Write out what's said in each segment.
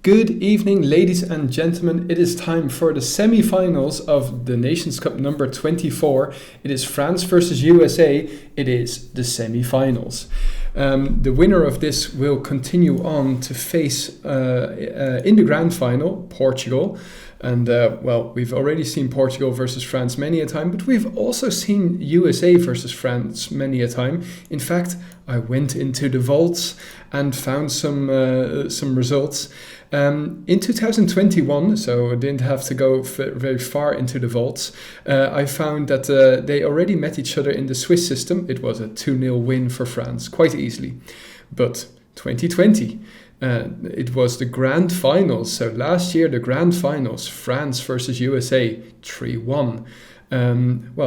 Good evening, ladies and gentlemen. It is time for the semi-finals of the Nations Cup number 24. It is France versus USA. It is the semi-finals. The winner of this will continue on to face, in the grand final, Portugal. And, we've already seen Portugal versus France many a time, but we've also seen USA versus France many a time. In fact, I went into the vaults and found some results. In 2021, so I didn't have to go very far into the vaults, I found that they already met each other in the Swiss system. It was a 2-0 win for France, quite easily. But 2020, it was the grand finals. So last year, the grand finals, France versus USA, 3-1.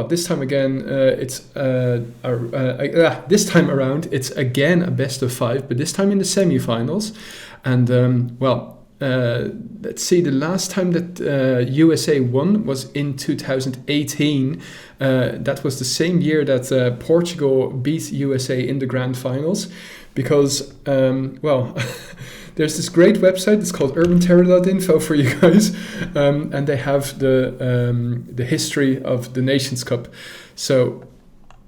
This time again, this time around, it's again a best of 5, but this time in the semi-finals. And, let's see, the last time that USA won was in 2018. That was the same year that Portugal beat USA in the grand finals. Because, there's this great website. It's called urbanterror.info for you guys. And they have the history of the Nations Cup. So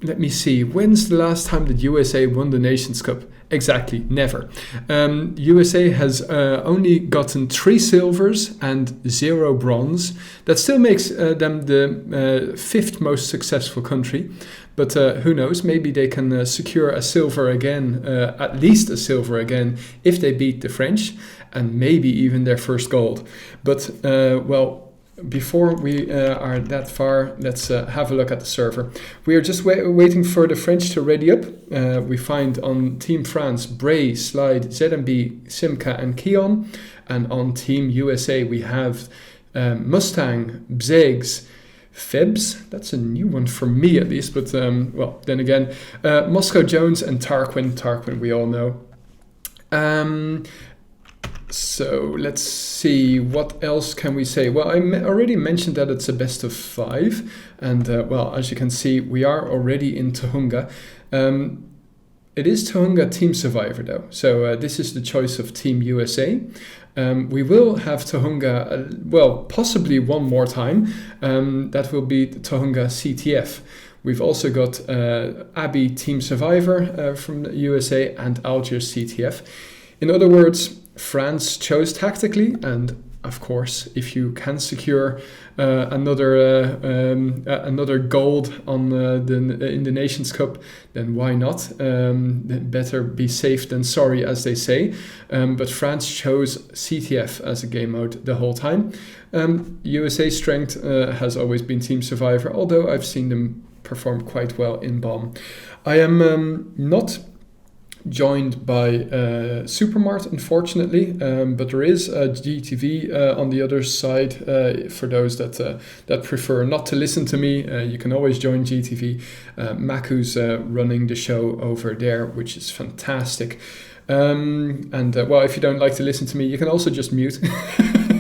let me see. When's the last time that USA won the Nations Cup? Exactly, never. USA has only gotten 3 silvers and 0 bronze. That still makes them the 5th most successful country. But who knows, maybe they can secure a silver again, at least a silver again, if they beat the French, and maybe even their first gold. But, before we are that far, let's have a look at the server. We are just waiting for the French to ready up. We find on Team France, Bray, Slide, ZMB, Simca and Keon. And on Team USA, we have Mustang, Bzegs, Febs. That's a new one for me at least, but then again, Moscow Jones and Tarquin. Tarquin we all know. So let's see, what else can we say? Well, I already mentioned that it's a best of 5. And as you can see, we are already in Tohunga. It is Tohunga Team Survivor though. So this is the choice of Team USA. We will have Tohunga, possibly one more time. That will be Tohunga CTF. We've also got Abbey Team Survivor from the USA and Algiers CTF. In other words, France chose tactically, and of course, if you can secure another gold on in the Nations Cup, then why not? Better be safe than sorry, as they say. But France chose CTF as a game mode the whole time. USA strength has always been Team Survivor, although I've seen them perform quite well in bomb. I am not joined by Supermart, unfortunately, but there is a GTV on the other side for those that prefer not to listen to me. You can always join GTV. Maku's running the show over there, which is fantastic. If you don't like to listen to me, you can also just mute,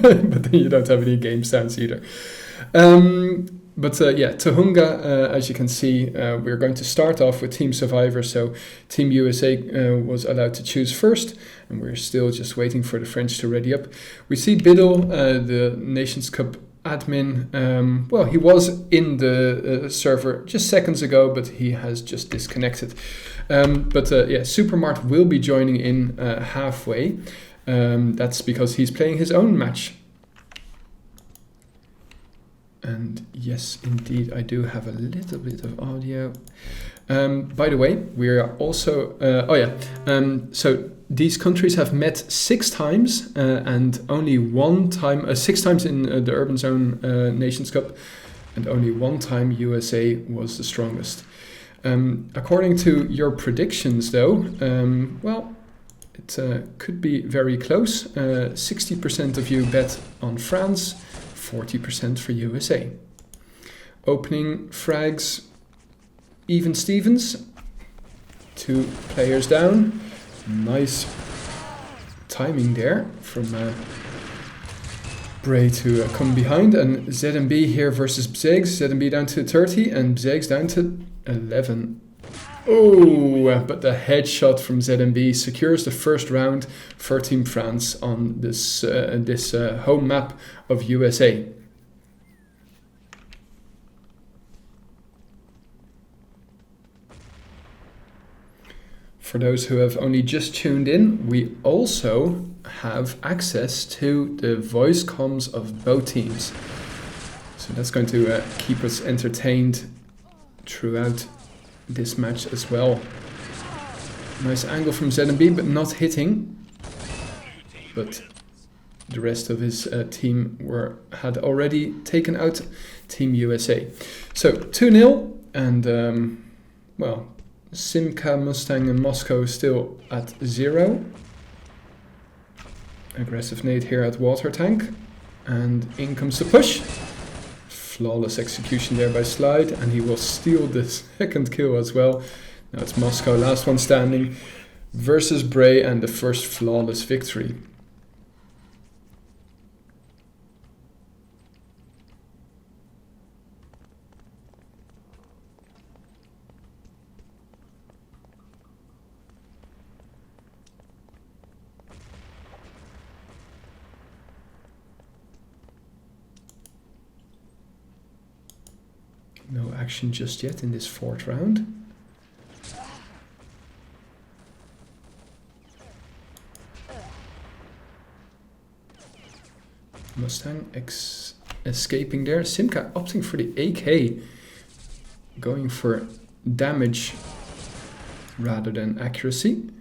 but then you don't have any game sounds either. Tohunga, as you can see, we're going to start off with Team Survivor. So Team USA was allowed to choose first, and we're still just waiting for the French to ready up. We see Biddle, the Nations Cup admin. He was in the server just seconds ago, but he has just disconnected. Supermart will be joining in halfway. That's because he's playing his own match. And yes, indeed, I do have a little bit of audio. By the way, we are also... So these countries have met 6 times and only 1 time... 6 times in the Urban Zone Nations Cup, and only 1 time USA was the strongest. According to your predictions, though, it could be very close. 60% of you bet on France, 40% for USA. Opening frags, even Stevens. 2 players down. Nice timing there from Bray to come behind. And ZMB here versus Bzegs. ZMB down to 30 and Bzegs down to 11. Oh, but the headshot from ZMB secures the first round for Team France on this home map of USA. For those who have only just tuned in, we also have access to the voice comms of both teams. So that's going to keep us entertained throughout this match as well. Nice angle from ZMB, but not hitting. But the rest of his team had already taken out Team USA. So 2-0, and well, Simca, Mustang and Moscow still at 0. Aggressive nade here at water tank, and in comes the push. Flawless execution there by Slide, and he will steal the second kill as well. Now it's Moscow, last one standing, versus Bray, and the first flawless victory. No action just yet in this fourth round. Mustang escaping there. Simca opting for the AK, going for damage rather than accuracy.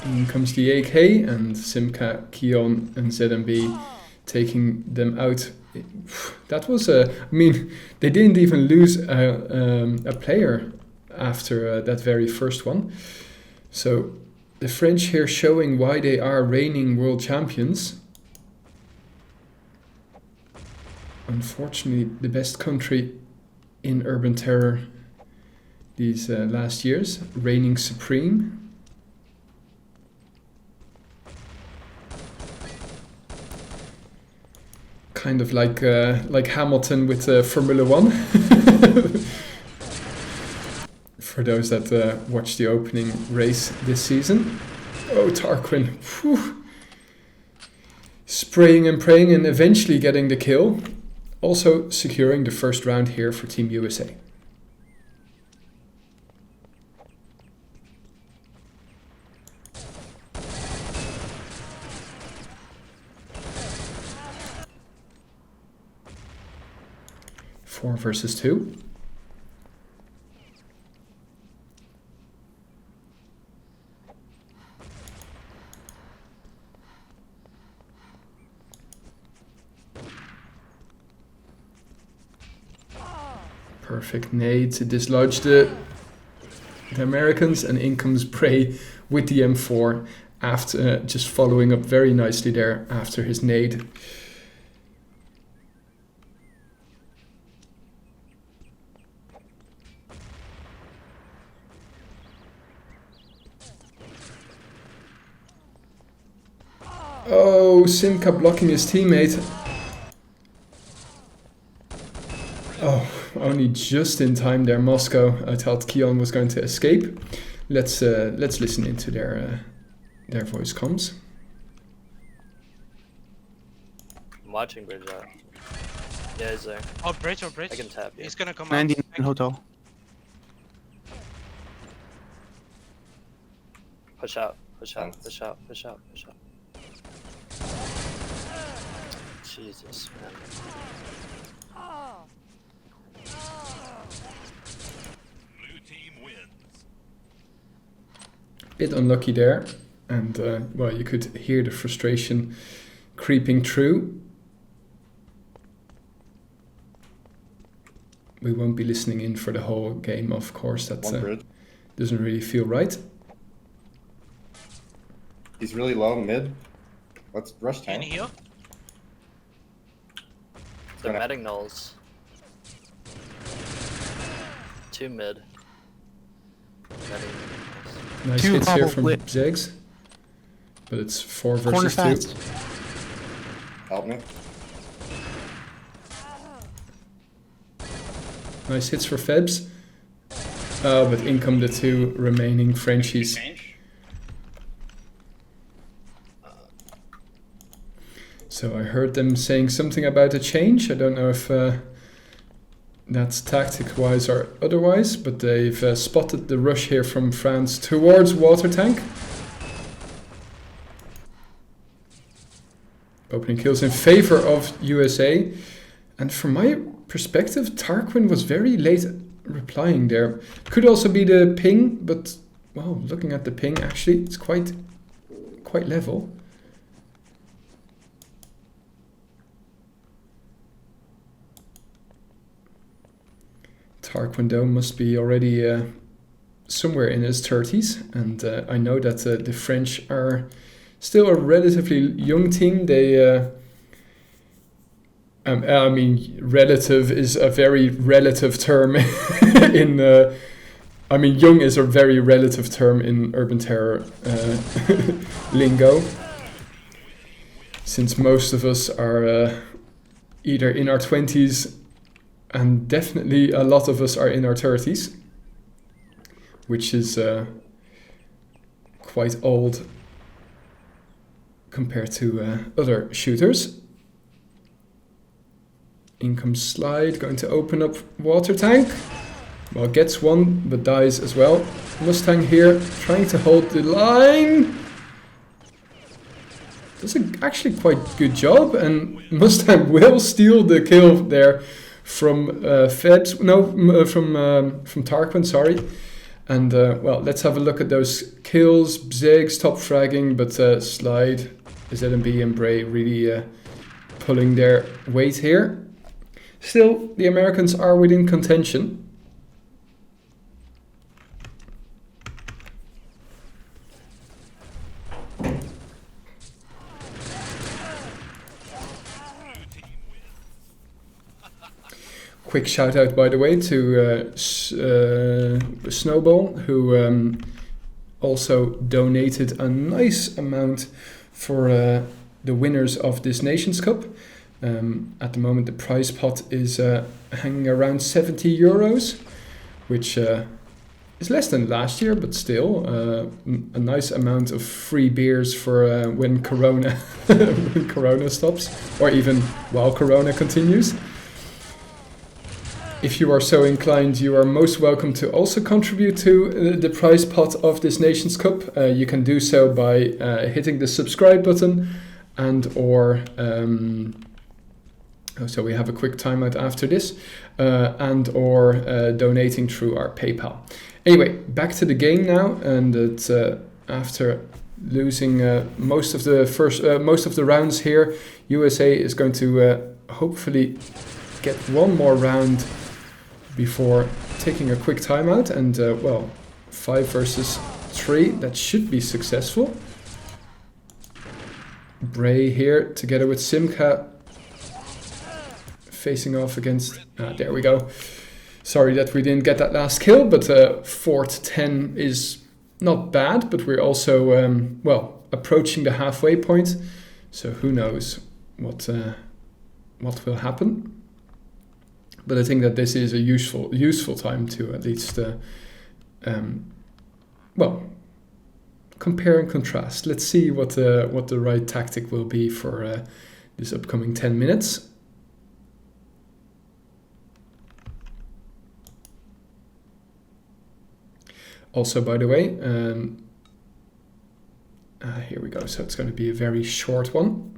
In comes the AK, and Simca, Keon and ZMB taking them out. That was I mean, they didn't even lose a player after that very first one. So the French here showing why they are reigning world champions. Unfortunately, the best country in urban terror these last years, reigning supreme. Kind of like Hamilton with Formula 1. For those that watched the opening race this season. Oh, Tarquin. Whew. Spraying and praying and eventually getting the kill. Also securing the first round here for Team USA. Four versus 2. Perfect nade to dislodge the Americans, and in comes Bray with the M4 after just following up very nicely there after his nade. Oh, Simca blocking his teammate. Oh, only just in time there, Moscow. I thought Keon was going to escape. Let's listen into their voice comms. I'm watching bridge out. Yeah, he's there. Oh, bridge, oh, bridge. I can tap. Yeah. He's gonna come out. 99 hotel. Push out. Push out. Push out. Push out. Push out. Jesus, man. Blue team wins. Bit unlucky there, and well, you could hear the frustration creeping through. We won't be listening in for the whole game, of course. That doesn't really feel right. He's really low mid. Let's rush Can tank. he heal? They're metting nulls. 2 mid. Betting. Nice Two hits here bubble from lit. Zegs. But it's 4 Corner versus 2. fast. Help me. Nice hits for Febs. Oh, but in come the 2 remaining Frenchies. So I heard them saying something about a change. I don't know if that's tactic-wise or otherwise, but they've spotted the rush here from France towards water tank. Opening kills in favor of USA. And from my perspective, Tarquin was very late replying there. Could also be the ping, but well, looking at the ping, actually, it's quite level. Tarquin though must be already somewhere in his 30s, and I know that the French are still a relatively young team. They I mean, relative is a very relative term in. I mean, young is a very relative term in Urban Terror lingo, since most of us are either in our 20s, and definitely a lot of us are in our 30s, which is quite old compared to other shooters. Income slide, going to open up water tank. Well, gets one, but dies as well. Mustang here, trying to hold the line. Does actually quite good job, and Mustang will steal the kill there from Febs. No, from Tarquin, sorry. And well, let's have a look at those kills. Bzeg's top fragging, but Slide, ZMB and Bray really pulling their weight here. Still, the Americans are within contention. Quick shout out, by the way, to Snowball, who also donated a nice amount for the winners of this Nations Cup. At the moment, the prize pot is hanging around €70, which is less than last year, but still a nice amount of free beers for when Corona when Corona stops, or even while Corona continues. If you are so inclined, you are most welcome to also contribute to the prize pot of this Nations Cup. You can do so by hitting the subscribe button and or so we have a quick timeout after this, and or donating through our PayPal. Anyway, back to the game now, and it's after losing most of the rounds here, USA is going to hopefully get one more round before taking a quick timeout, and well, 5 versus 3, that should be successful. Bray here together with Simca facing off against, there we go. Sorry that we didn't get that last kill, but 4 to 10 is not bad, but we're also, well, approaching the halfway point, so who knows what will happen. But I think that this is a useful time to at least, well, compare and contrast. Let's see what the right tactic will be for this upcoming 10 minutes. Also, by the way, here we go. So it's going to be a very short one.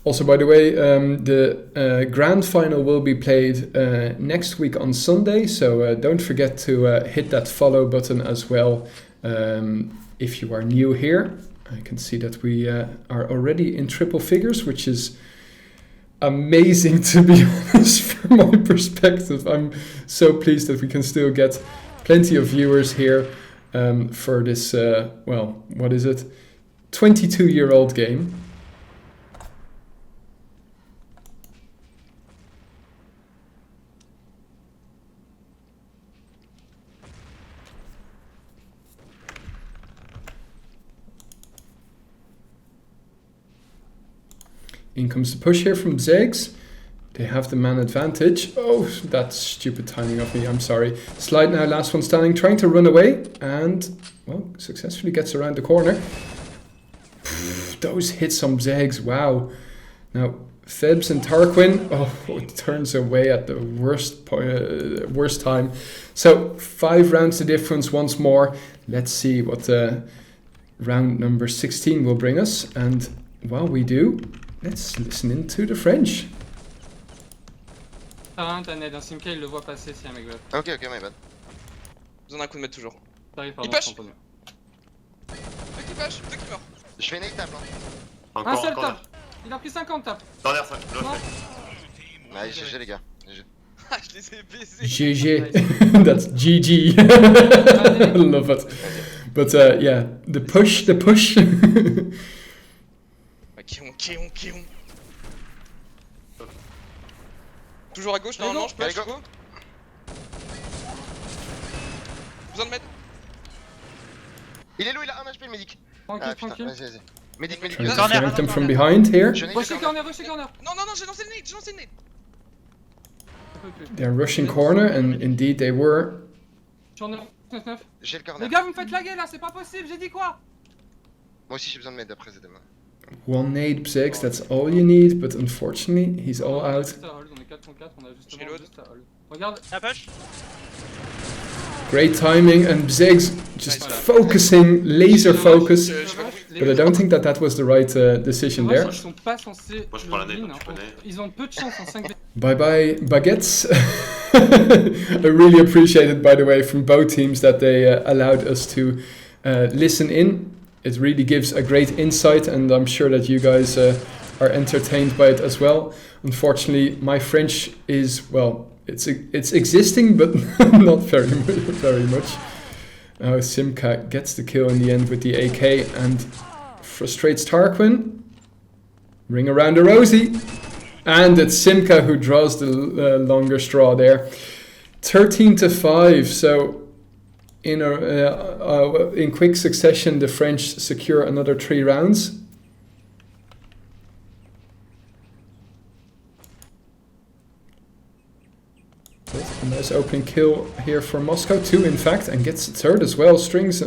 Also, by the way, the grand final will be played next week on Sunday, so don't forget to hit that follow button as well if you are new here. I can see that we are already in triple figures, which is amazing, to be honest, from my perspective. I'm so pleased that we can still get plenty of viewers here for this, well, what is it? 22-year-old game. In comes the push here from Zegs. They have the man advantage. Oh, that's stupid timing of me, I'm sorry. Slide now, last one standing, trying to run away. And, well, successfully gets around the corner. Those hits on Zegs, wow. Now, Febs and Tarquin, it turns away at the worst time. So, 5 rounds to difference once more. Let's see what round number 16 will bring us. And while we do, let's listen into the French. T'as Ned, un Simka il le voit passer si un mec veut. Ok, ok, my bad. Besoin d'un coup de mettre toujours. T'arrives, Il pardon, push. tamponne. Deux qui push, deux qui meurent. Je fais une table. Hein. Un seul Encore. tape. Il a pris 50 tapes. Corner 5. Non. Ouais, GG les gars. GG. Ah, je les ai baisés. GG. That's GG. I love it. But yeah, the push. Kéon. Toujours à gauche, normalement, je peux. Allez, go. Besoin de mettre. Il est low, il a 1 HP le médic. Tranquille, Ah putain, tranquille. vas-y. Médic. Trying to flank them from behind here. Je n'ai Rush corner. Non, j'ai lancé le nade, Ça peut plus. They're rushing corner, and indeed they were. Sur 9. J'ai le Les corner. gars, vous me faites laguer là, c'est pas possible, j'ai dit quoi? Moi aussi j'ai besoin de m'aider après c'est demain. One nade, Zegs, that's all you need, but unfortunately, he's all out. Juste à hold, on est 4 contre 4, on a justement J'ai load. juste à hold. Regarde, Un push. Great timing, and Zegs just focusing, laser focus. But I don't think that was the right decision there. Ils sont pas censés. Moi, je prends la le nade, win, donc tu hein. connais. Ils ont peu de chance en 5v. Bye bye, baguettes. I really appreciate it, by the way, from both teams that they allowed us to listen in. It really gives a great insight, and I'm sure that you guys are entertained by it as well. Unfortunately, my French is, well, it's existing, but not very much. Simka gets the kill in the end with the AK and frustrates Tarquin. Ring around the rosy. And it's Simka who draws the longer straw there. 13-5, so in quick succession the French secure another 3 rounds. A nice opening kill here for Moscow, 2 in fact, and gets the 3rd as well, strings.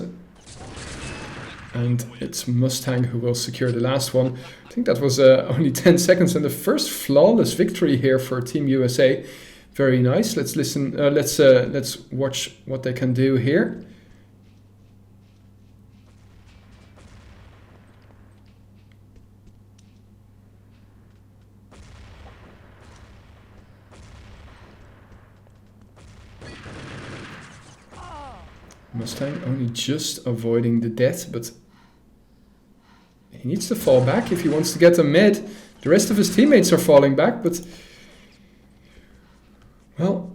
And it's Mustang who will secure the last one. I think that was only 10 seconds and the first flawless victory here for Team USA. Very nice. Let's listen. Let's watch what they can do here. Mustang only just avoiding the death, but he needs to fall back if he wants to get a mid. The rest of his teammates are falling back, but well,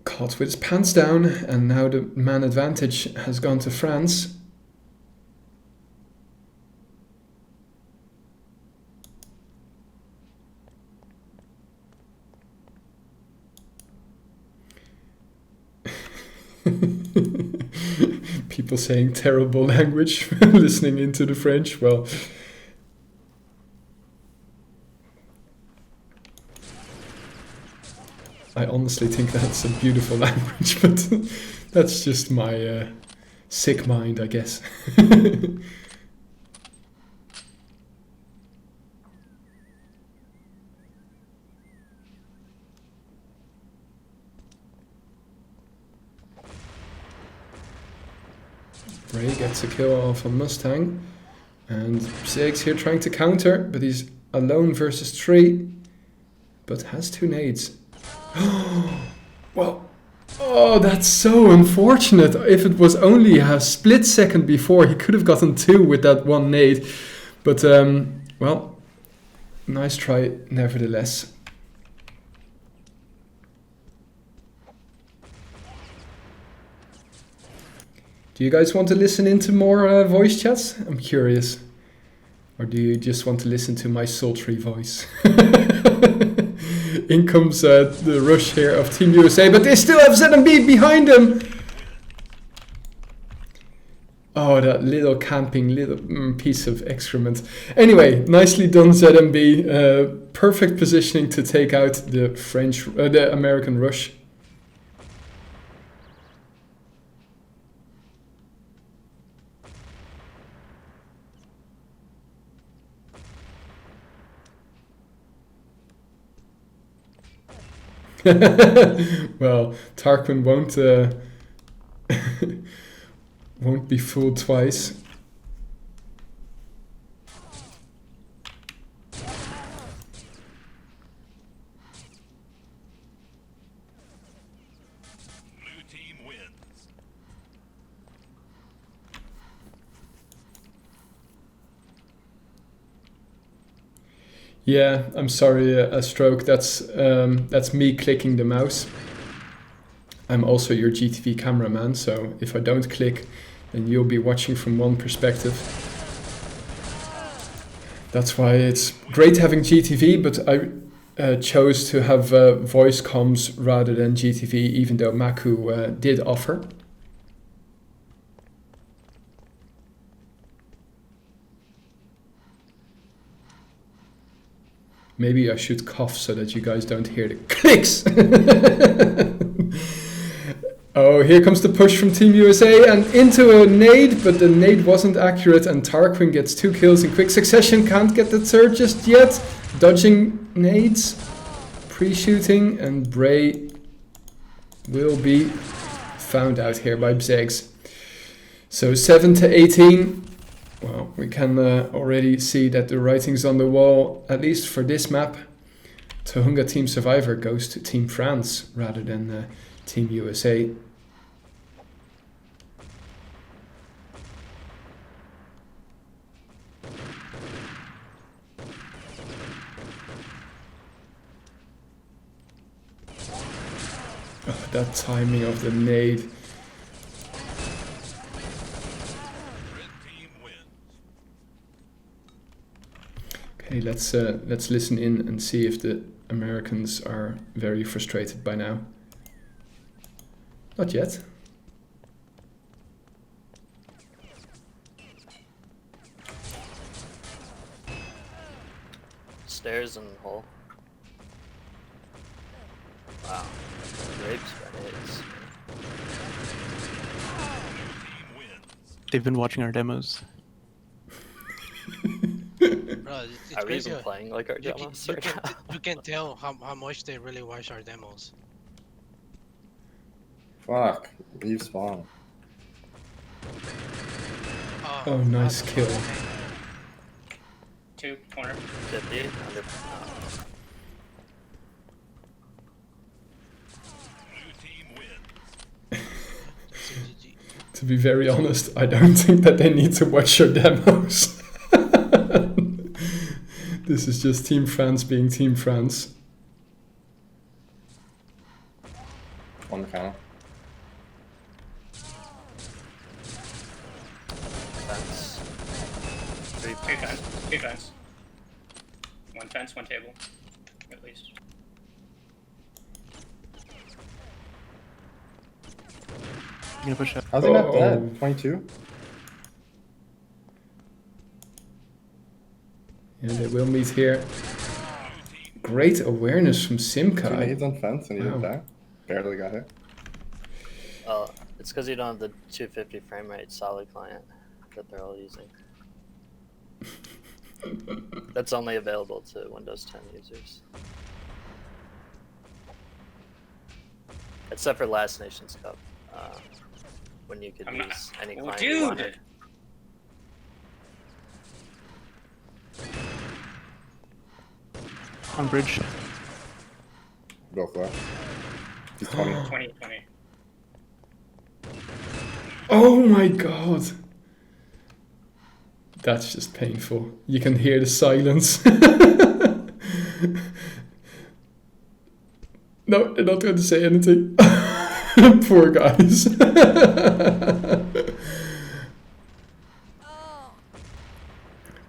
caught with his pants down, and now the man advantage has gone to France. People saying terrible language, listening into the French. Well, I honestly think that's a beautiful language, but that's just my sick mind, I guess. Bray gets a kill off a Mustang, and Zegs here trying to counter, but he's alone versus 3, but has 2 nades. Well, oh, that's so unfortunate. If it was only a split second before, he could have gotten 2 with that 1 nade. But, well, nice try nevertheless. Do you guys want to listen into more voice chats? I'm curious. Or do you just want to listen to my sultry voice? In comes the rush here of Team USA, but they still have ZMB behind them. Oh, that little camping little piece of excrement. Anyway, nicely done, ZMB. Perfect positioning to take out the American rush. Well, Tarquin won't be fooled twice. Blue team wins. Yeah, I'm sorry, a stroke. That's me clicking the mouse. I'm also your GTV cameraman, so if I don't click, then you'll be watching from one perspective. That's why it's great having GTV, but I chose to have voice comms rather than GTV, even though Maku did offer. Maybe I should cough so that you guys don't hear the clicks. Oh, here comes the push from Team USA and into a nade, but the nade wasn't accurate and Tarquin gets 2 kills in quick succession. Can't get the third just yet. Dodging nades, pre-shooting, and Bray will be found out here by Bzegs. So 7-18. Well, we can already see that the writing's on the wall, at least for this map. Tohunga Team Survivor goes to Team France rather than Team USA. Oh, that timing of the nade. Red team wins. Okay, let's listen in and see if the Americans are very frustrated by now. Not yet. Stairs and hole. Wow. Rapes grenades. Team wins. They've been watching our demos. Bro, it's Are we crazy. even playing like our You demos? you can tell how much they really watch our demos. Fuck. Leave spawn. Oh, nice kill. 2 corner. 50 under. Blue team wins. To be very honest, I don't think that they need to watch your demos. This is just Team France being Team France. On the counter. Fence. 3 2 fence. 2 fence. 1 fence, 1 table. At least. I'm gonna push up. How's he not Oh. dead? 22? Yeah, they will meet here. Great awareness from 2 Simkai. nades on fence and he didn't Wow. die. Barely got hit. It's because you don't have the 250 frame rate solid client that they're all using. That's only available to Windows 10 users. Except for last Nations Cup, when you could I'm not- use any Oh, client you dude! wanted. On bridge. Go for it. He's 20. 20, 20. Oh my god. That's just painful. You can hear the silence. No, they're not going to say anything. Poor guys.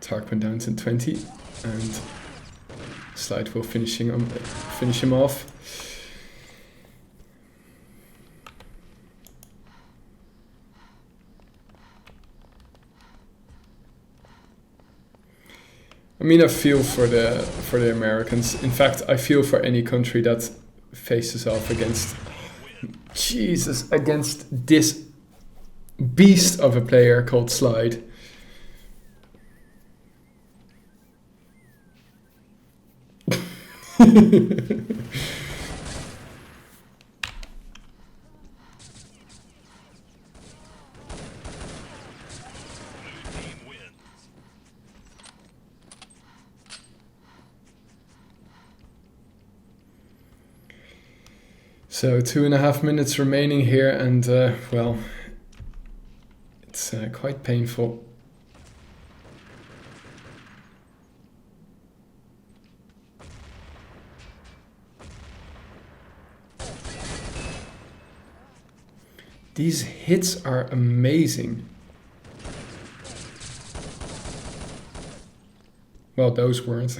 Tarquin down to 20 and Slide will finish him off. I mean, I feel for the Americans. In fact, I feel for any country that faces off against against this beast of a player called Slide. So 2.5 minutes remaining here, and well, it's quite painful. These hits are amazing. Well, those weren't.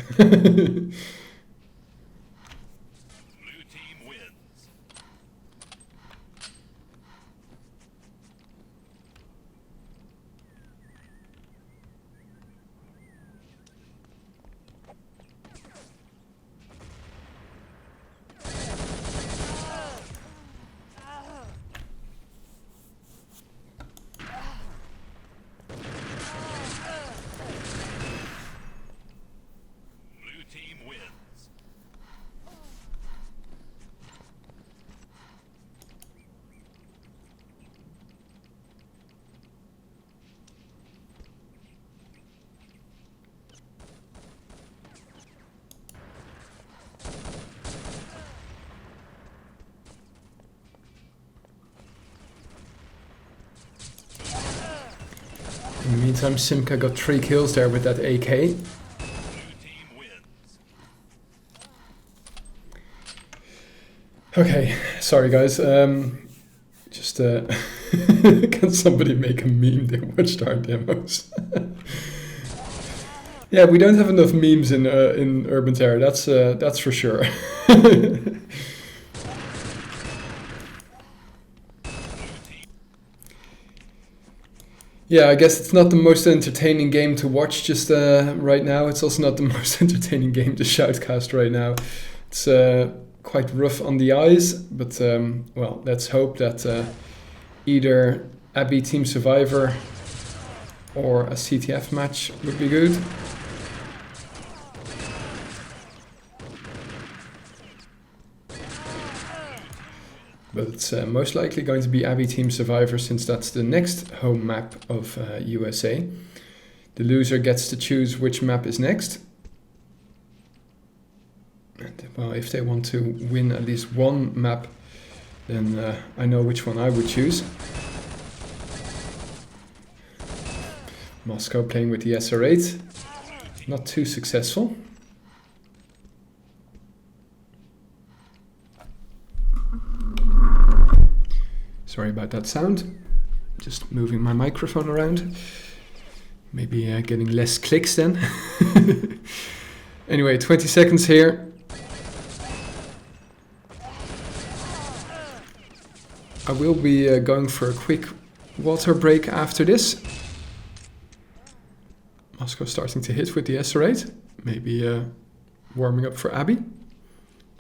In the meantime, Simka got 3 kills there with that AK. Okay, sorry guys. Just can somebody make a meme? They watched our demos. Yeah, we don't have enough memes in Urban Terror. That's for sure. Yeah, I guess it's not the most entertaining game to watch just right now. It's also not the most entertaining game to shoutcast right now. It's quite rough on the eyes, but well, let's hope that either Abbey Team Survivor or a CTF match would be good. But it's most likely going to be Abbey Team Survivor, since that's the next home map of USA. The loser gets to choose which map is next. And, well, if they want to win at least one map, then I know which one I would choose. Moscow playing with the SR8. Not too successful. Sorry about that sound. Just moving my microphone around. Maybe getting less clicks then. Anyway, 20 seconds here. I will be going for a quick water break after this. Moscow starting to hit with the SR8. Maybe warming up for Abbey.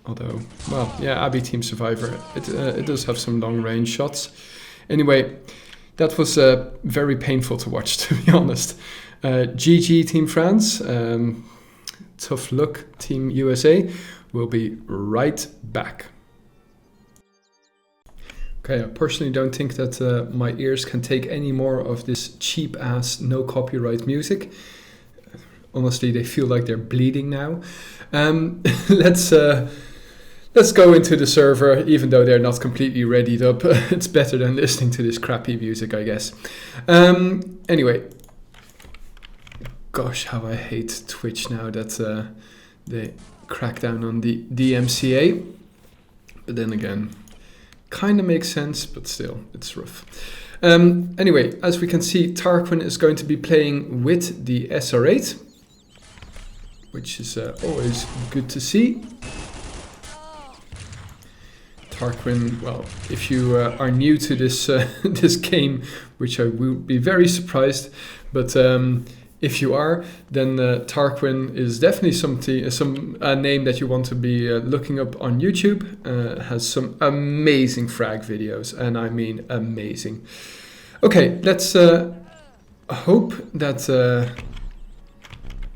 Although, well, yeah, Abbey Team Survivor, it does have some long-range shots. Anyway, that was very painful to watch, to be honest. GG Team France, tough luck Team USA. We'll be right back. Okay, I personally don't think that my ears can take any more of this cheap-ass, no-copyright music. Honestly, they feel like they're bleeding now. Let's go into the server, even though they're not completely readied up. It's better than listening to this crappy music, I guess. Anyway. Gosh, how I hate Twitch now that they crack down on the DMCA. But then again, kind of makes sense, but still, it's rough. Anyway, as we can see, Tarquin is going to be playing with the SR8, which is always good to see. Tarquin, well, if you are new to this this game, which I will be very surprised, but If you are, then Tarquin is definitely some name that you want to be looking up on YouTube. Has some amazing frag videos, and I mean amazing. Okay, let's hope that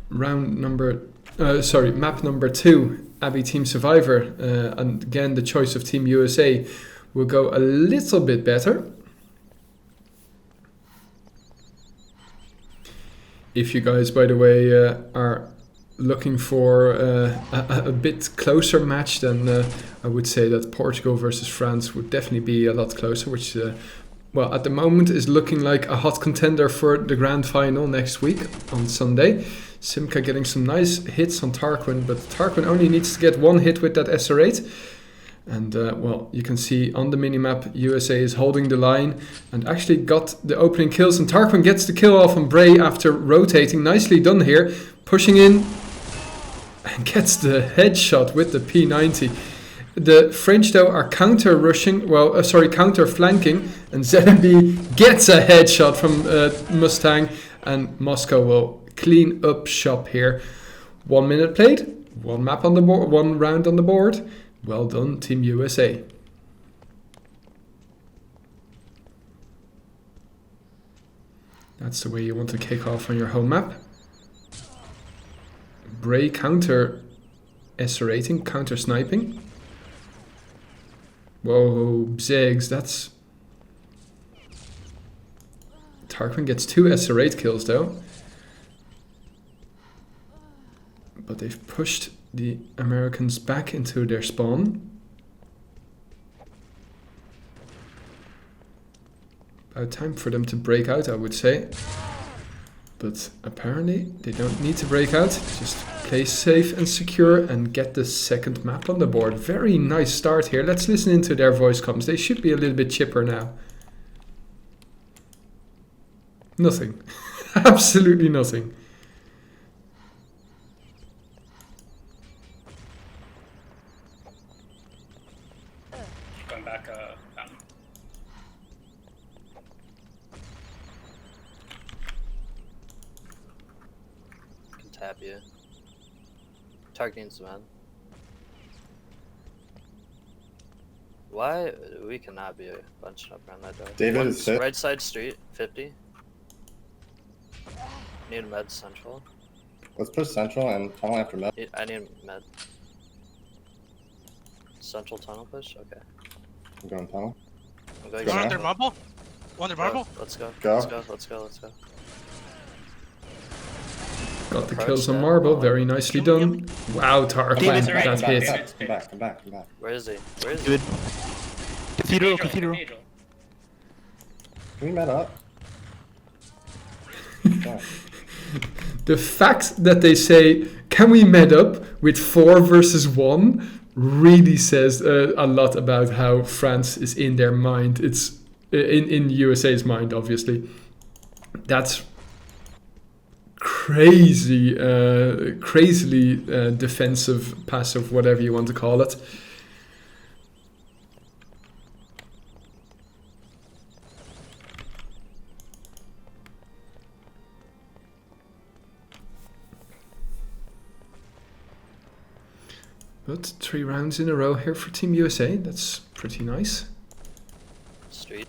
map number 2, Abbey Team Survivor, and again the choice of Team USA will go a little bit better. If you guys, by the way, are looking for a bit closer match, then I would say that Portugal versus France would definitely be a lot closer, which, well, at the moment is looking like a hot contender for the grand final next week on Sunday. Simca getting some nice hits on Tarquin, but Tarquin only needs to get one hit with that SR8. And well, you can see on the minimap, USA is holding the line and actually got the opening kills. And Tarquin gets the kill off on Bray after rotating. Nicely done here. Pushing in and gets the headshot with the P90. The French, though, are counter-rushing, well, counter-flanking. And ZMB gets a headshot from Mustang. And Moscow will clean up shop here. 1 minute played, one map on the board, one round on the board. Well done, Team USA. That's the way you want to kick off on your home map. Bray counter SR8ing, counter sniping. Whoa, Bzegs, that's... Tarquin gets 2 SR8 kills though. But they've pushed the Americans back into their spawn. About time for them to break out, I would say. But apparently they don't need to break out. Just play safe and secure and get the second map on the board. Very nice start here. Let's listen into their voice comms. They should be a little bit chipper now. Nothing. Absolutely nothing. Going back, fountain. Can tap you. Targeting some man. Why? We cannot be bunching up around that door. David is hit. Right side street, 50. Need a med central. Let's push central and tunnel after med. I need a med. Central tunnel push? Okay. I'm going tunnel. I'm going Go One now. under marble? One under marble? Let's go. Go. Let's go. Let's go. Let's go. Got the Approach kills on that. marble, very nicely done. Wow, Tarquin, David's right. that hit. Come back, come back, come back. Where is he? Where is he? Good. Cathedral. Can we met up? Yeah. The fact that they say, can we med up with 4 versus 1 really says a lot about how France is in their mind. It's in USA's mind, obviously. That's crazily defensive, passive, whatever you want to call it. But 3 rounds in a row here for Team USA. That's pretty nice. Street.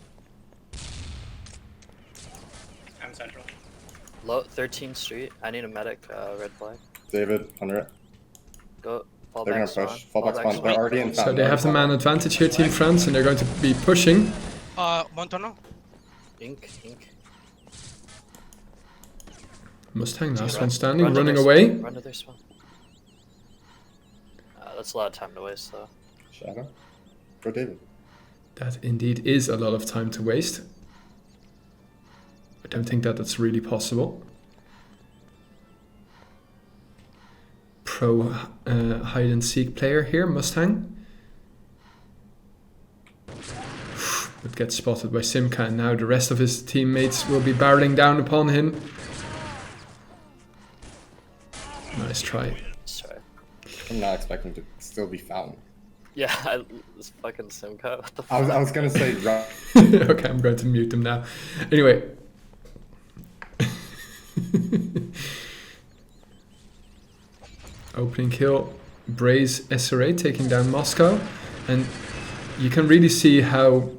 I'm central. Low 13th street. I need a medic. Red flag. David, under it. Go. Fall They're back gonna spawn. push. Fall back spawn. They're already in So fountain. they have the man advantage here, Team France, and they're going to be pushing. One tunnel. Ink. Mustang, last Run- one standing, Run to running their away. spawn. Run to their spawn. That's a lot of time to waste, though. Shadow. Go David. That indeed is a lot of time to waste. I don't think that that's really possible. Pro hide and seek player here, Mustang. But gets spotted by Simca, and now the rest of his teammates will be barreling down upon him. Nice try. Sorry. I'm not expecting to still be fountain. Yeah, this fucking Simca. What the fuck? I was gonna say run. Okay, I'm going to mute them now. Anyway. Opening kill, Bray's SRA taking down Moscow, and you can really see how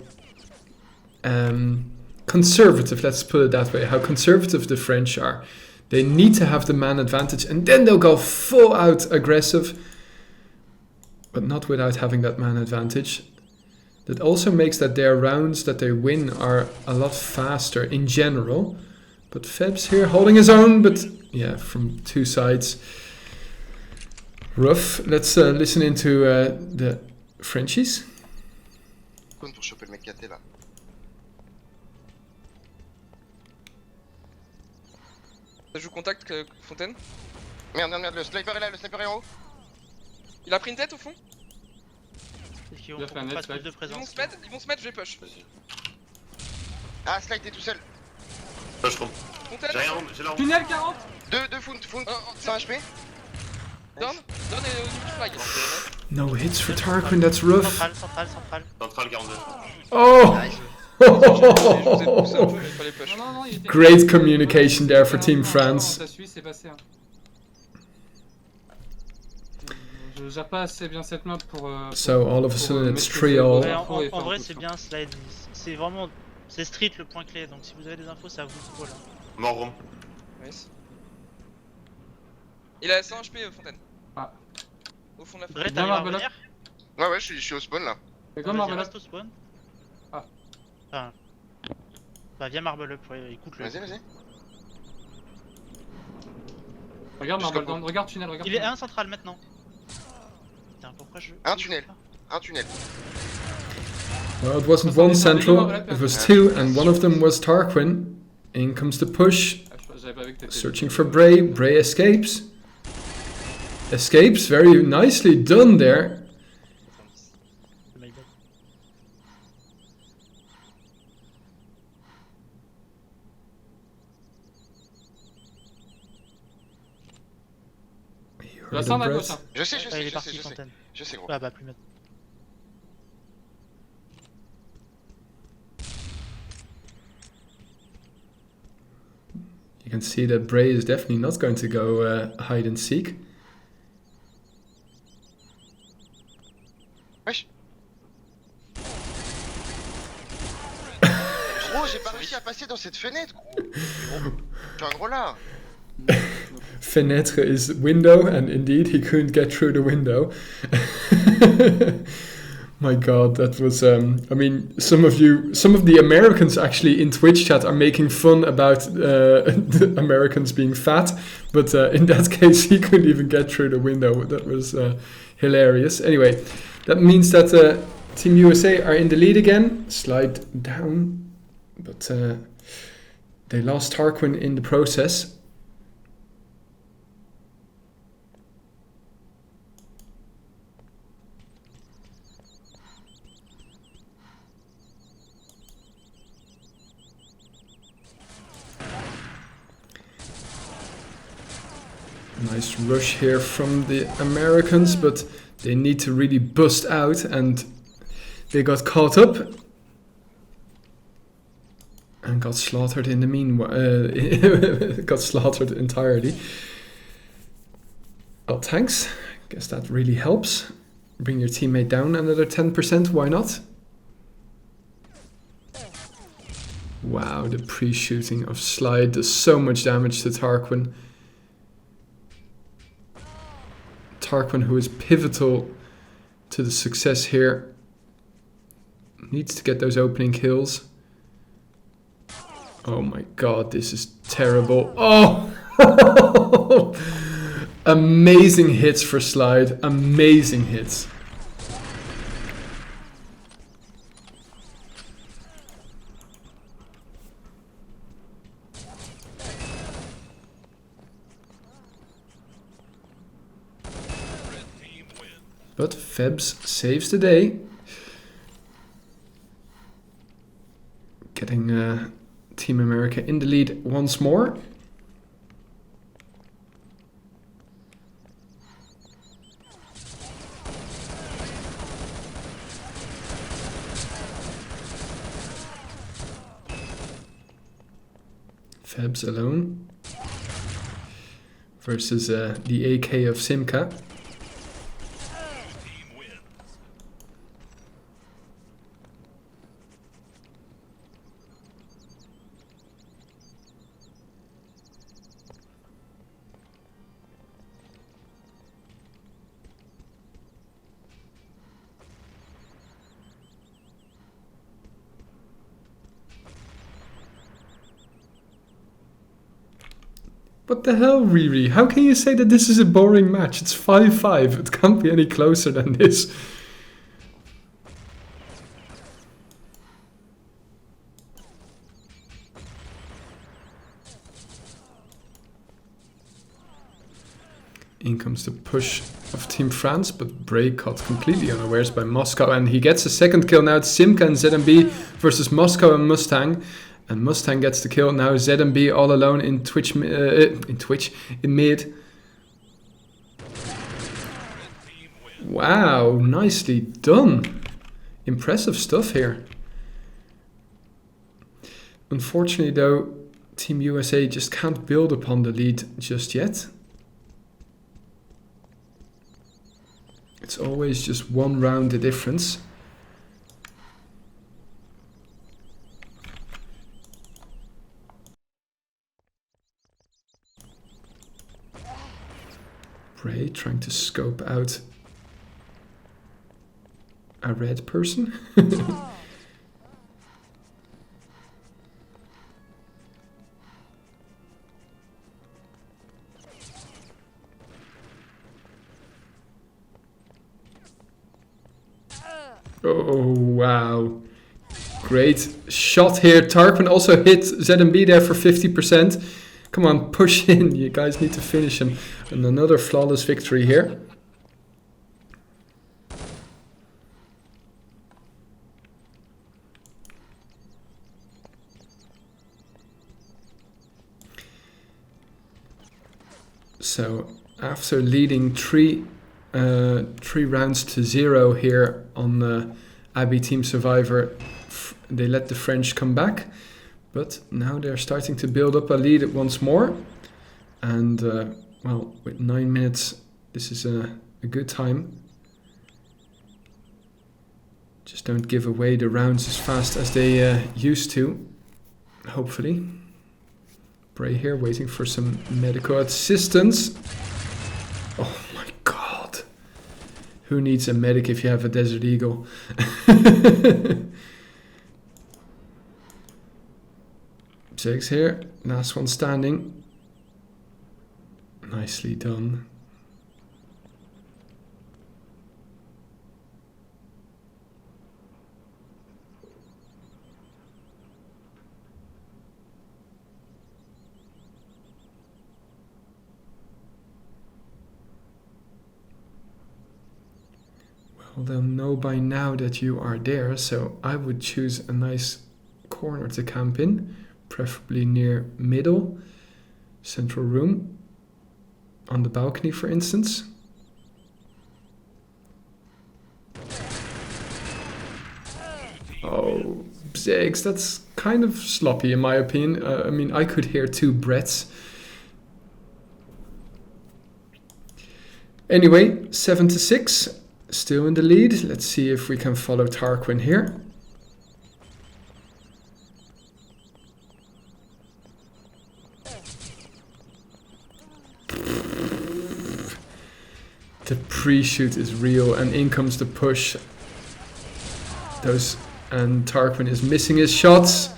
conservative, let's put it that way, how conservative the French are. They need to have the man advantage and then they'll go full out aggressive, but not without having that man advantage. That also makes that their rounds that they win are a lot faster in general. But Feb's here holding his own, but yeah, from two sides. Rough. Let's listen into the Frenchies. Pour choper le mec KT là. Ça joue contact, Fontaine. Merde, le sniper est là, le sniper est en haut. Il a pris une tête au fond. Il a fait un net, Pas plus de Ils vont présence. se mettre, je vais push. Ah, Slide est tout seul. Push bomb. Fontaine, J'ai rien, j'ai la Tunnel 40. Deux Foont, 100 HP. down et new flag. No hits for Tarquin, that's rough. Central. Central 42. Oh! Je vous ai poussé un peu, mais il fallait push. Non, il était... Great communication there for Team France. Ça suit, c'est passé. Je gère pas assez bien cette map pour... So all of a sudden it's maîtriser 3-all. le- En vrai, c'est bien Slide. C'est vraiment. C'est street le point clé. Donc si vous avez des infos, ça vous colle. Mort room. Nice. Il a 100 HP, Fontaine. Ah. Au fond de la Vrai, fenêtre. t'arrives à Marvel up. revenir. Ouais, je suis au spawn là. C'est comme Vas-y, Marvel reste au spawn. Ah. Enfin. Bah, viens Marble Up, ouais, écoute-le. Vas-y. Regarde Jusqu'au Marvel Down, regarde tunnel, regarde. Il est un central maintenant. Putain, pourquoi je. Un tunnel. Well, it wasn't one central, it was two, and one of them was Tarquin. In comes the push, J'avais pas vu que t'étais... searching for Bray. Bray escapes. Escapes, very nicely done there. You La heard scène the à gauche, breath. hein. Je sais, Il est parti, Fontaine. Je sais gros. Ah bah, plus maintenant. You can see that Bray is definitely not going to go hide and seek. Wesh. Gros, j'ai pas réussi à passer dans cette fenêtre, gros. J'ai un gros là. Fenêtre is window, and indeed he couldn't get through the window. My God, that was. I mean, some of the Americans actually in Twitch chat are making fun about the Americans being fat, but in that case, he couldn't even get through the window. That was hilarious. Anyway, that means that Team USA are in the lead again. Slide down, but they lost Tarquin in the process. Nice rush here from the Americans, but they need to really bust out, and they got caught up and got slaughtered in the meanwhile. Got slaughtered entirely. Well, thanks. Guess that really helps. Bring your teammate down another 10%, why not? Wow, the pre-shooting of Slide does so much damage to Tarquin. Tarquin, who is pivotal to the success here, needs to get those opening kills. Oh my God, this is terrible. Oh! Amazing hits for Slide, amazing hits. But Febs saves the day. Getting Team America in the lead once more. Febs alone. versus the AK of Simca. Team wins. What the hell, Riri? How can you say that this is a boring match? It's 5-5. It can't be any closer than this. In comes the push of Team France, but Bray caught completely unawares by Moscow, and he gets a second kill. Now it's Simca and ZMB versus Moscow and Mustang. And Mustang gets the kill. Now ZMB all alone in in mid. Wow, nicely done. Impressive stuff here. Unfortunately though, Team USA just can't build upon the lead just yet. It's always just one round the difference. Bray trying to scope out a red person. Oh, wow. Great shot here. Tarquin also hit ZMB there for 50%. Come on, push in. You guys need to finish him. And another flawless victory here. So after leading three rounds to 0 here on the Abbey Team Survivor, they let the French come back. But now they're starting to build up a lead once more. And, well, with 9 minutes, this is a good time. Just don't give away the rounds as fast as they used to, hopefully. Bray here waiting for some medical assistance. Oh my god. Who needs a medic if you have a Desert Eagle? Six here, last one standing. Nicely done. Well, they'll know by now that you are there, so I would choose a nice corner to camp in. Preferably near middle, central room, on the balcony for instance. Oh, Ziggs, that's kind of sloppy in my opinion. I mean, I could hear 2 Bretts. Anyway, 7-6, still in the lead. Let's see if we can follow Tarquin here. The pre-shoot is real, and in comes the push. And Tarquin is missing his shots.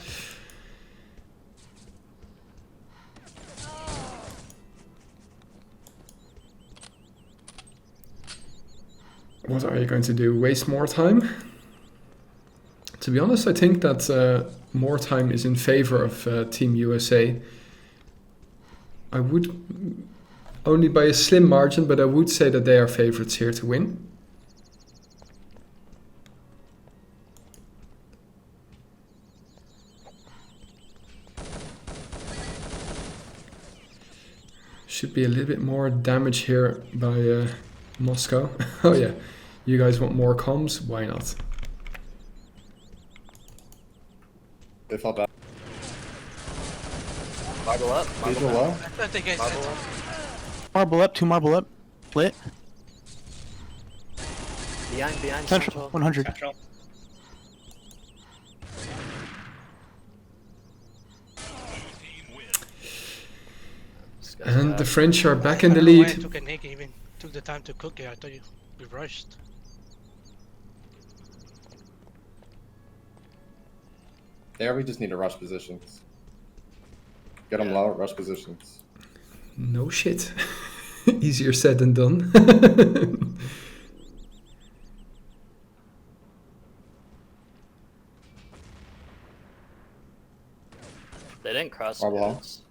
What are you going to do? Waste more time? To be honest, I think that more time is in favor of Team USA. I would... Only by a slim margin, but I would say that they are favorites here to win. Should be a little bit more damage here by Moscow. Oh yeah, you guys want more comms? Why not? They fell back. Boggle up. These are low. I thought they guys Boggle said up. Marble up, 2 marble up. Lit. Behind Central, central. 100. Central. Team wins. This guy's And got- the French are back in I the don't know why I lead. took a Nick, even took the time to cook it. I thought we rushed. There, we just need to rush positions. Get them Yeah. low, rush positions. No shit. Easier said than done. They didn't cross Marble hall. goods.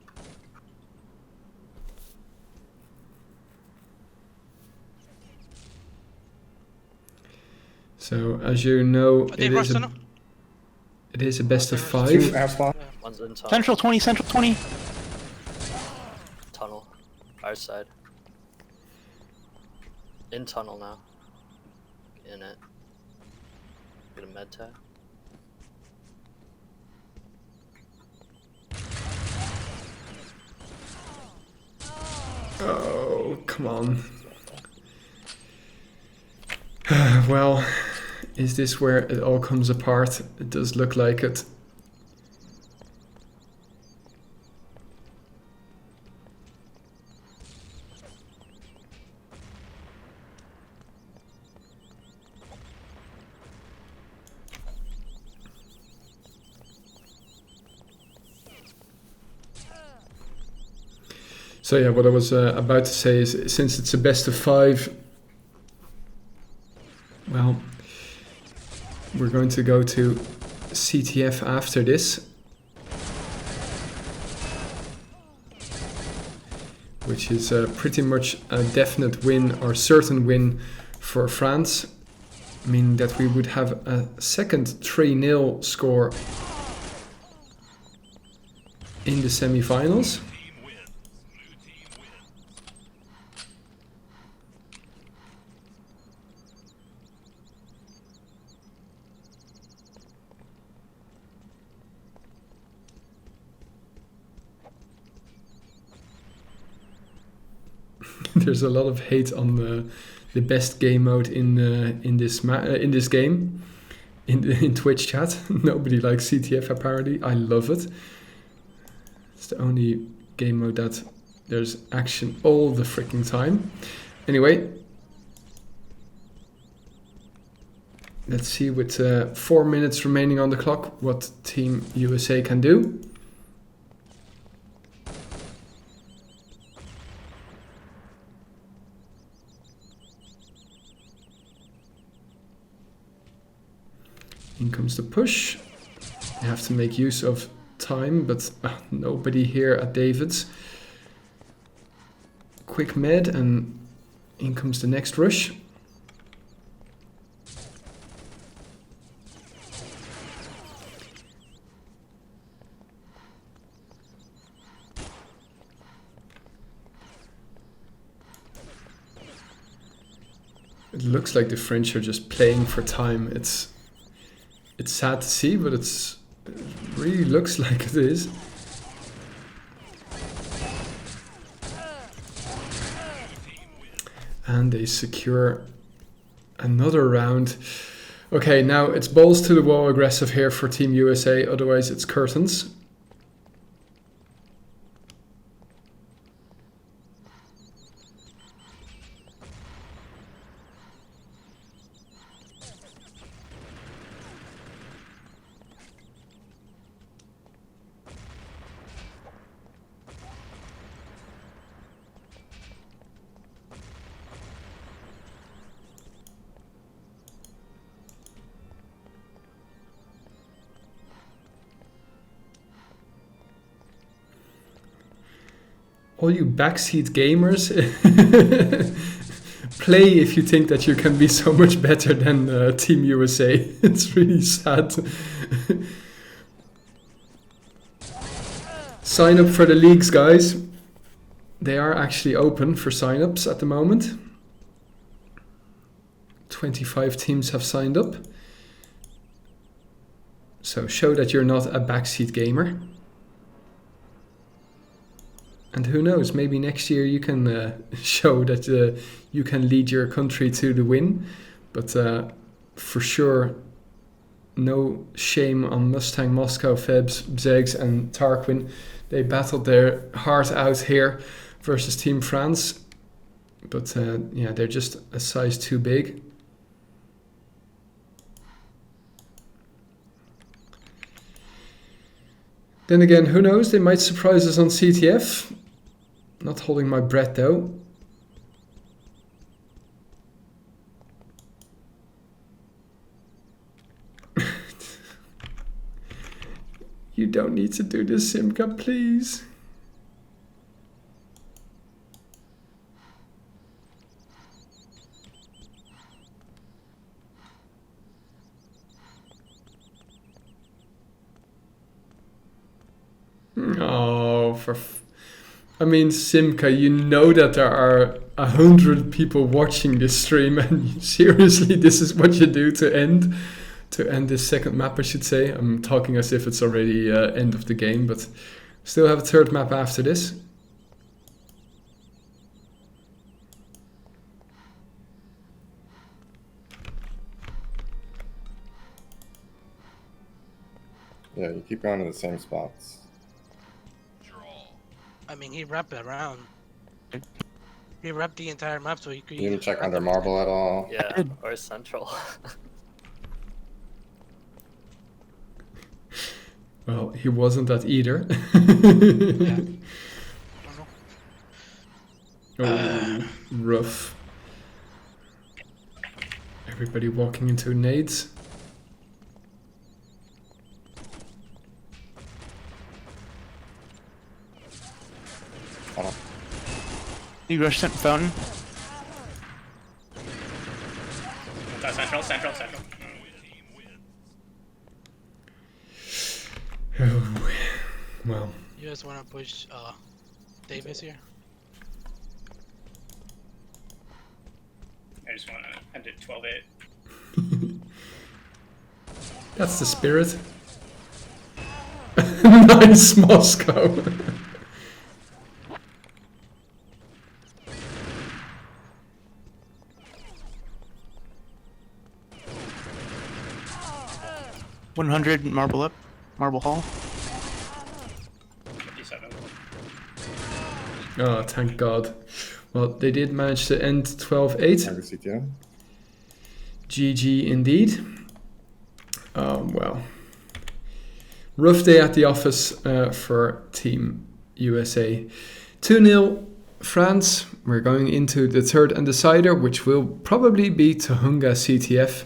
So as you know, They it rushed is a, tunnel. it is a best of Two 5. Air spot. One's in tunnel. Central 20, central 20. Tunnel. Our side. In tunnel now. In it. Get a med tag. Oh, come on. Well, is this where it all comes apart? It does look like it. So yeah, what I was about to say is, since it's a best of 5, well, we're going to go to CTF after this, which is pretty much a definite win or certain win for France, meaning that we would have a second 3-0 score in the semi-finals. Team wins. Blue team wins. There's a lot of hate on the best game mode in this game in Twitch chat. Nobody likes CTF apparently. I love it. It's the only game mode that there's action all the freaking time. Anyway, let's see with 4 minutes remaining on the clock what Team USA can do. In comes the push. You have to make use of time, but nobody here at David's. Quick med, and in comes the next rush. It looks like the French are just playing for time. It's sad to see, but it really looks like it is. And they secure another round. Okay, now it's balls to the wall aggressive here for Team USA, otherwise it's curtains. All you backseat gamers, play if you think that you can be so much better than Team USA. It's really sad. Sign up for the leagues, guys. They are actually open for sign-ups at the moment. 25 teams have signed up. So show that you're not a backseat gamer. And who knows, maybe next year you can show that you can lead your country to the win. But for sure, no shame on Mustang, Moscow, Febs, Zegs and Tarquin. They battled their heart out here versus Team France. But yeah, they're just a size too big. Then again, who knows, they might surprise us on CTF. Not holding my breath though. You don't need to do this, Simca, please. Oh, I mean, Simca, you know that there are 100 people watching this stream, and seriously, this is what you do to end this second map, I should say. I'm talking as if it's already end of the game, but still have a third map after this. Yeah, you keep going to the same spots. I mean, he wrapped around. He wrapped the entire map, so he could. You didn't check under marble at all. Yeah, or central. Well, he wasn't that either. Oh, rough. Everybody walking into nades. You rush fountain. Central. Oh, well. You guys want to push Davis here? I just want to end it 12-8. That's the spirit. Nice, Moscow. $100 marble up, marble hall. 57. Oh, thank God. Well, they did manage to end 12-8. GG indeed. Well. Rough day at the office for Team USA. 2-0 France. We're going into the third and decider, which will probably be Tahunga CTF.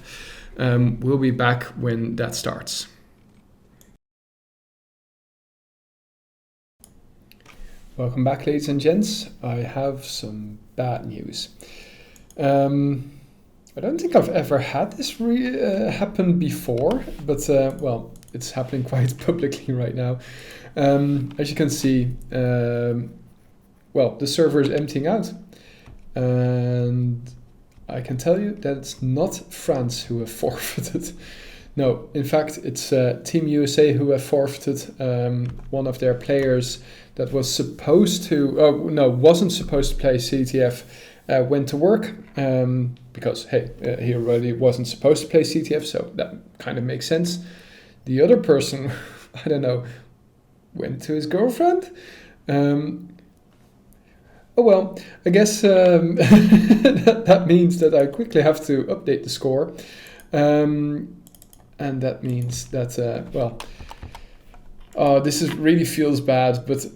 We'll be back when that starts. Welcome back, ladies and gents. I have some bad news. I don't think I've ever had this happen before, but well, it's happening quite publicly right now. As you can see, well, the server is emptying out, and I can tell you that it's not France who have forfeited. No, in fact, it's Team USA who have forfeited one of their players that was supposed to, wasn't supposed to play CTF, went to work because, hey, he already wasn't supposed to play CTF, so that kind of makes sense. The other person, I don't know, went to his girlfriend. Oh well, I guess that means that I quickly have to update the score. And that means that, well, this really feels bad, but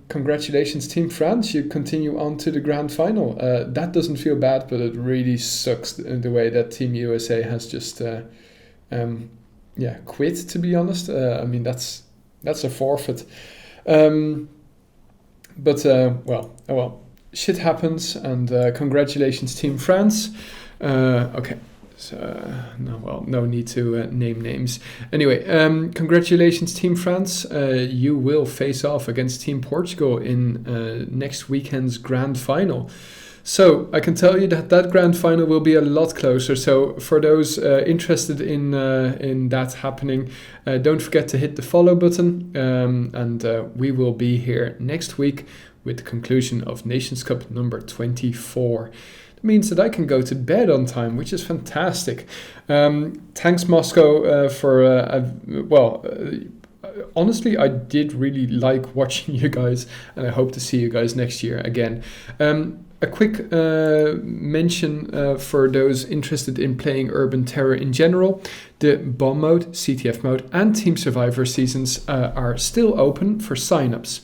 congratulations Team France, you continue on to the grand final. That doesn't feel bad, but it really sucks the way that Team USA has just yeah, quit, to be honest. I mean, that's a forfeit. But well, oh well, shit happens, and congratulations Team France. Okay. So, no need to name names. Anyway, congratulations Team France. You will face off against Team Portugal in next weekend's grand final. So I can tell you that grand final will be a lot closer. So for those interested in that happening, don't forget to hit the follow button. And we will be here next week with the conclusion of Nations Cup number 24. It means that I can go to bed on time, which is fantastic. Thanks, Moscow, honestly, I did really like watching you guys, and I hope to see you guys next year again. A quick mention for those interested in playing Urban Terror in general. The Bomb mode, CTF mode, and Team Survivor seasons are still open for signups.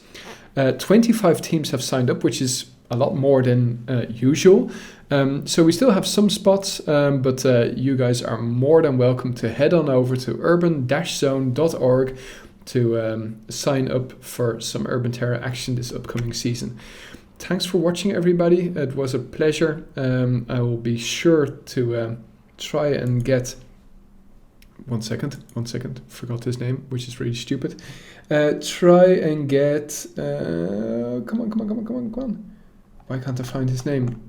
25 teams have signed up, which is a lot more than usual. So we still have some spots, but you guys are more than welcome to head on over to urban-zone.org to sign up for some Urban Terror action this upcoming season. Thanks for watching, everybody. It was a pleasure. I will be sure to try and get... One second. Forgot his name, which is really stupid. Try and get... Come on. Why can't I find his name?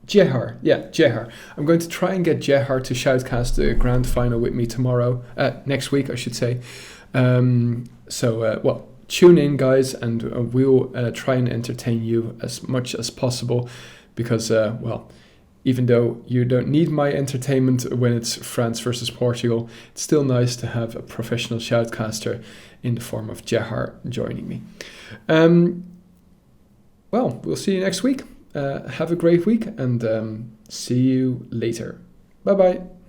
Jehar. Yeah, Jehar. I'm going to try and get Jehar to shoutcast the grand final with me tomorrow. Next week, I should say. Tune in, guys, and we'll try and entertain you as much as possible because, even though you don't need my entertainment when it's France versus Portugal, it's still nice to have a professional shoutcaster in the form of Jehar joining me. We'll see you next week. Have a great week and see you later. Bye-bye.